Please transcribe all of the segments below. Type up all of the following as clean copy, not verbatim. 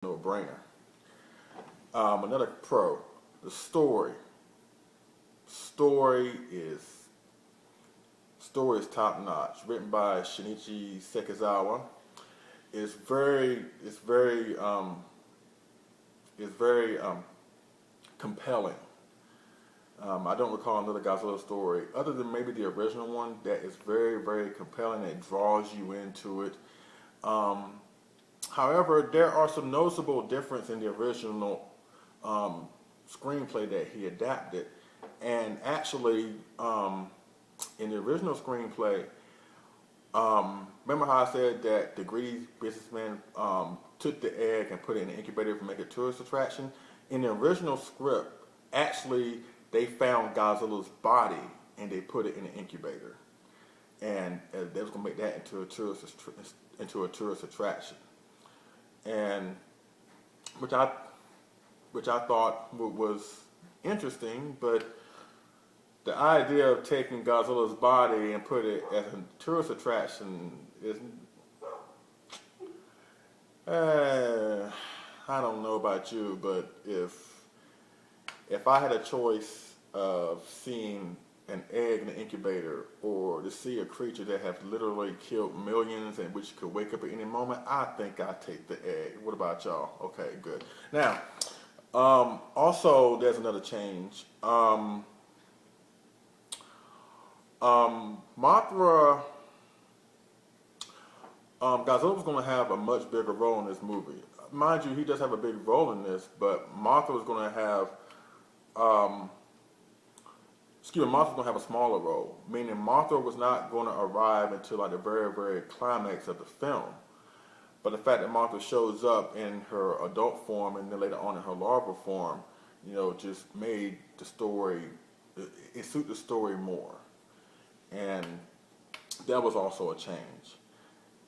no-brainer. Another pro, the story. Story is story is top notch. Written by Shinichi Sekizawa. It's very compelling. I don't recall another Godzilla story other than maybe the original one that is very compelling. It draws you into it. Um, However, there are some noticeable difference in the original screenplay that he adapted, and actually, in the original screenplay, remember how I said that the greedy businessman took the egg and put it in the incubator to make a tourist attraction? In the original script, actually, they found Godzilla's body and they put it in the incubator, and they was gonna make that into a tourist attraction, and which I thought was interesting, but the idea of taking Godzilla's body and put it as a tourist attraction is, I don't know about you, but if I had a choice of seeing an egg in an incubator or to see a creature that has literally killed millions and which could wake up at any moment, I think I'd take the egg. What about y'all? Okay, good. Now, also there's another change. Mothra, Godzilla's going to have a much bigger role in this movie. Mind you, he does have a big role in this, but Mothra's going to have, Mothra's going to have a smaller role, meaning Mothra was not going to arrive until like the very climax of the film. But the fact that Mothra shows up in her adult form and then later on in her larval form, just made the story, it suited the story more. And that was also a change.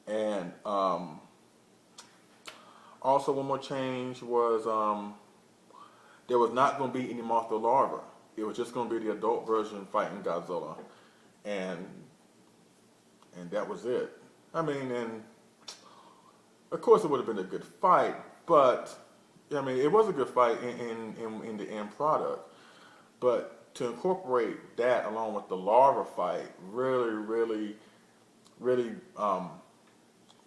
And also one more change was there was not going to be any Mothra larva. It was just going to be the adult version fighting Godzilla, and that was it. I mean, and of course it would have been a good fight, but I mean it was a good fight in the end product. But to incorporate that along with the larva fight really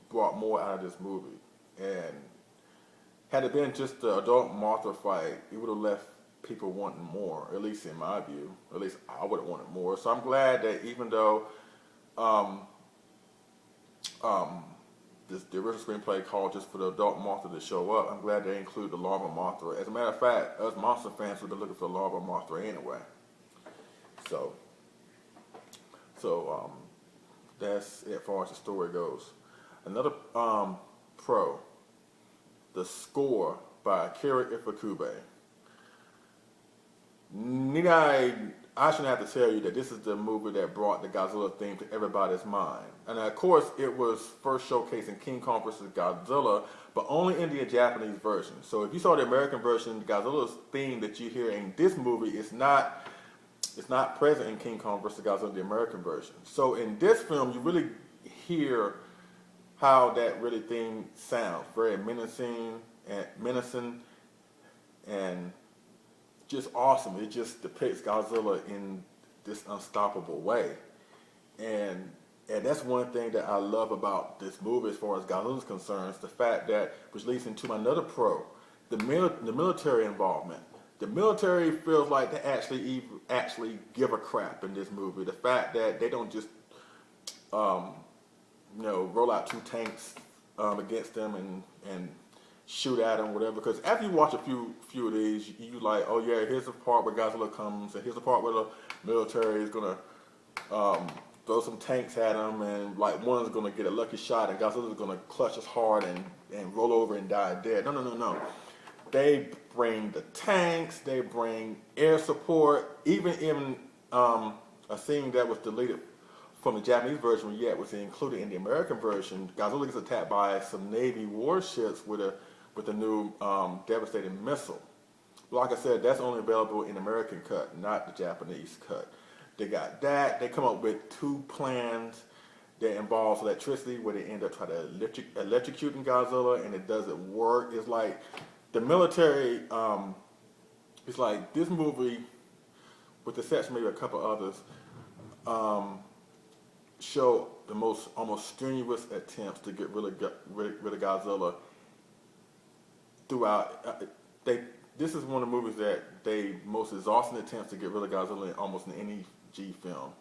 brought more out of this movie. And had it been just the adult Mothra fight, it would have left people wanting more, at least in my view. At least I would have wanted more. So I'm glad that even though the original screenplay called just for the adult Mothra to show up, I'm glad they include the larva Mothra. As a matter of fact, us monster fans would be looking for the larva Mothra anyway. So that's it as far as the story goes. Another pro, the score by Akira Ifukube. I shouldn't have to tell you that this is the movie that brought the Godzilla theme to everybody's mind. And of course, it was first showcased in King Kong vs. Godzilla, but only in the Japanese version. So if you saw the American version, Godzilla's theme that you hear in this movie is not present in King Kong vs. Godzilla, the American version. So in this film, you really hear how that really theme sounds. Very menacing and just awesome. It just depicts Godzilla in this unstoppable way. And that's one thing that I love about this movie as far as Godzilla's concerned, the fact that, which leads into another pro, the military involvement. The military feels like they actually give a crap in this movie. The fact that they don't just roll out two tanks against them and shoot at them, whatever. Because after you watch a few of these, you like, oh yeah, here's the part where Godzilla comes, and here's the part where the military is gonna throw some tanks at him, and like one's gonna get a lucky shot, and Godzilla's gonna clutch his heart and roll over and die dead. No. They bring the tanks, they bring air support, even in a scene that was deleted from the Japanese version, yet was included in the American version. Godzilla gets attacked by some Navy warships with a new devastating missile. Like I said, that's only available in the American cut, not the Japanese cut. They got that. They come up with two plans that involves electricity, where they end up trying to electrocuting Godzilla, and it doesn't work. It's like the military. It's like this movie, with the exception maybe a couple others, show the most almost strenuous attempts to get rid of Godzilla throughout. This is one of the movies that they most exhausting attempts to get rid of Godzilla in almost in any G film,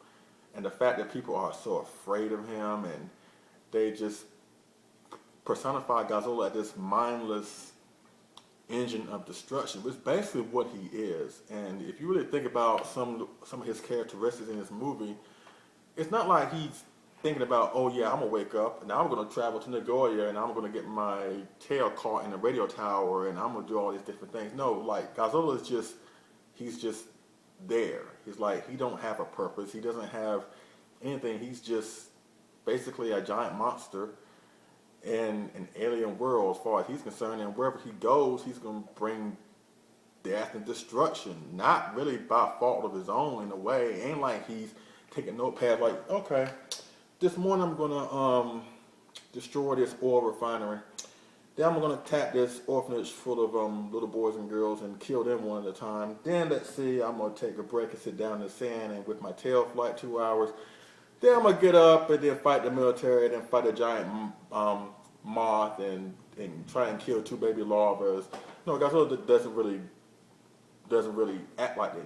and the fact that people are so afraid of him and they just personify Godzilla as this mindless engine of destruction, which is basically what he is. And if you really think about some of his characteristics in this movie, it's not like he's thinking about, oh yeah, I'm gonna wake up and I'm gonna travel to Nagoya and I'm gonna get my tail caught in the radio tower and I'm gonna do all these different things. No, like Godzilla is just, he's just there. He's like, he don't have a purpose. He doesn't have anything. He's just basically a giant monster in an alien world as far as he's concerned, and wherever he goes, he's gonna bring death and destruction, not really by fault of his own in a way. It ain't like he's taking notepad like, okay, this morning I'm gonna destroy this oil refinery. Then I'm gonna attack this orphanage full of little boys and girls and kill them one at a time. Then let's see, I'm gonna take a break and sit down in the sand and with my tail for like 2 hours. Then I'm gonna get up and then fight the military, then fight a giant moth and try and kill 2 baby larvas. No, Godzilla doesn't really act like that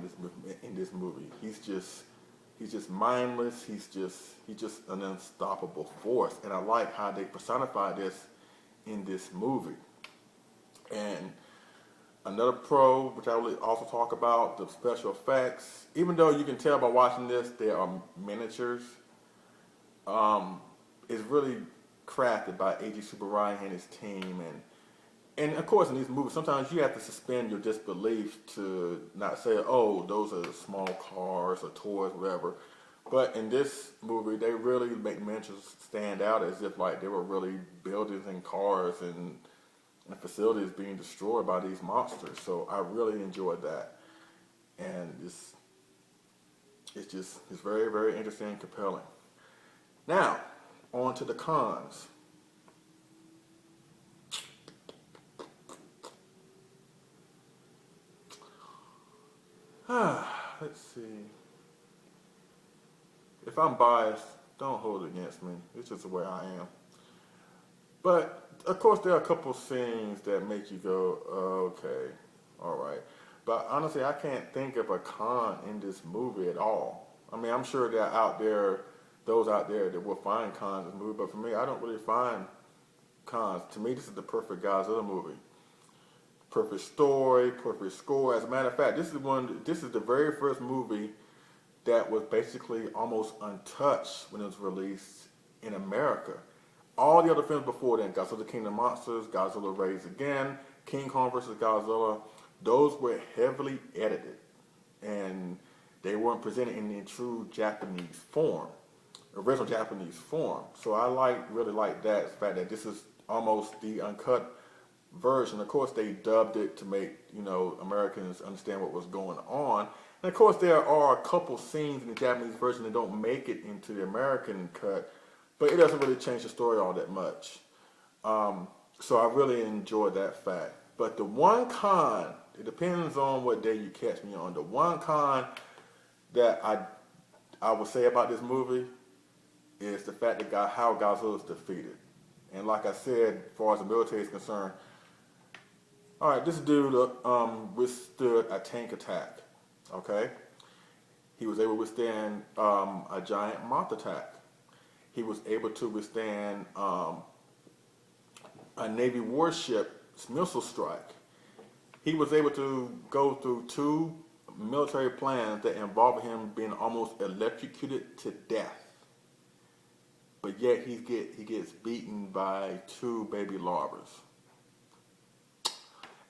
in this movie. He's just mindless. He's just an unstoppable force, and I like how they personify this in this movie. And another pro, which I will also talk about, the special effects. Even though you can tell by watching this, they are miniatures. It's really crafted by A.G. Subbarayan and his team, and of course in these movies sometimes you have to suspend your disbelief to not say, oh, those are small cars or toys, whatever. But in this movie, they really make miniatures stand out as if like they were really buildings and cars and facilities being destroyed by these monsters. So I really enjoyed that, and it's very, very interesting and compelling. Now, on to the cons. Let's see. If I'm biased, don't hold it against me. It's just the way I am. But, of course, there are a couple scenes that make you go, okay, all right. But honestly, I can't think of a con in this movie at all. I mean, I'm sure there are those out there that will find cons in this movie, but for me, I don't really find cons. To me, this is the perfect Godzilla movie. Perfect story, perfect score. As a matter of fact, this is the very first movie that was basically almost untouched when it was released in America. All the other films before then, Godzilla King of Monsters, Godzilla Raised Again, King Kong vs. Godzilla, those were heavily edited, and they weren't presented in true Japanese form, original Japanese form. So I really like that, the fact that this is almost the uncut version. Of course, they dubbed it to make Americans understand what was going on. And of course, there are a couple scenes in the Japanese version that don't make it into the American cut, but it doesn't really change the story all that much. So I really enjoyed that fact. But the one con, it depends on what day you catch me on. The one con that I would say about this movie is the fact that how Godzilla is defeated. And like I said, as far as the military is concerned, all right, this dude withstood a tank attack. Okay, he was able to withstand a giant moth attack. He was able to withstand a Navy warship's missile strike. He was able to go through 2 military plans that involved him being almost electrocuted to death. But yet he gets beaten by 2 baby larvas.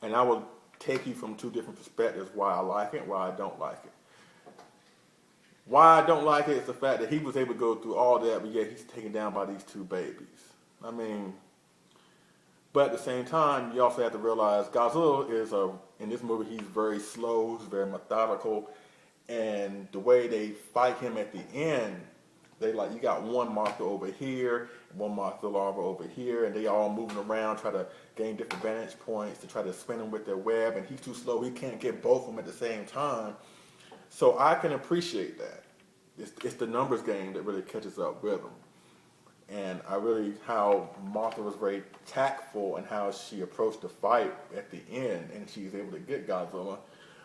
And I will take you from 2 different perspectives why I like it and why I don't like it. Why I don't like it is the fact that he was able to go through all that, but yet he's taken down by these 2 babies. I mean, but at the same time, you also have to realize Godzilla in this movie, he's very slow, he's very methodical, and the way they fight him at the end They like, you got one Mothra over here, one Mothra larva over here, and they all moving around, try to gain different vantage points to try to spin them with their web, and he's too slow, he can't get both of them at the same time. So I can appreciate that. It's the numbers game that really catches up with them. And I really, how Mothra was very tactful and how she approached the fight at the end, and she was able to get Godzilla,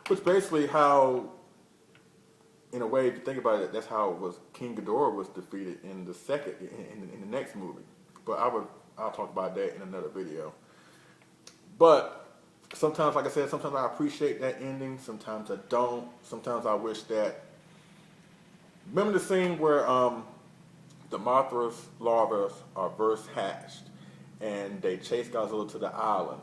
which basically how, in a way, if you think about it, that's how it was. King Ghidorah was defeated in the second, in the next movie. But I'll talk about that in another video. But sometimes, like I said, sometimes I appreciate that ending. Sometimes I don't. Sometimes I wish that. Remember the scene where the Mothra's larvae are first hatched, and they chase Godzilla to the island.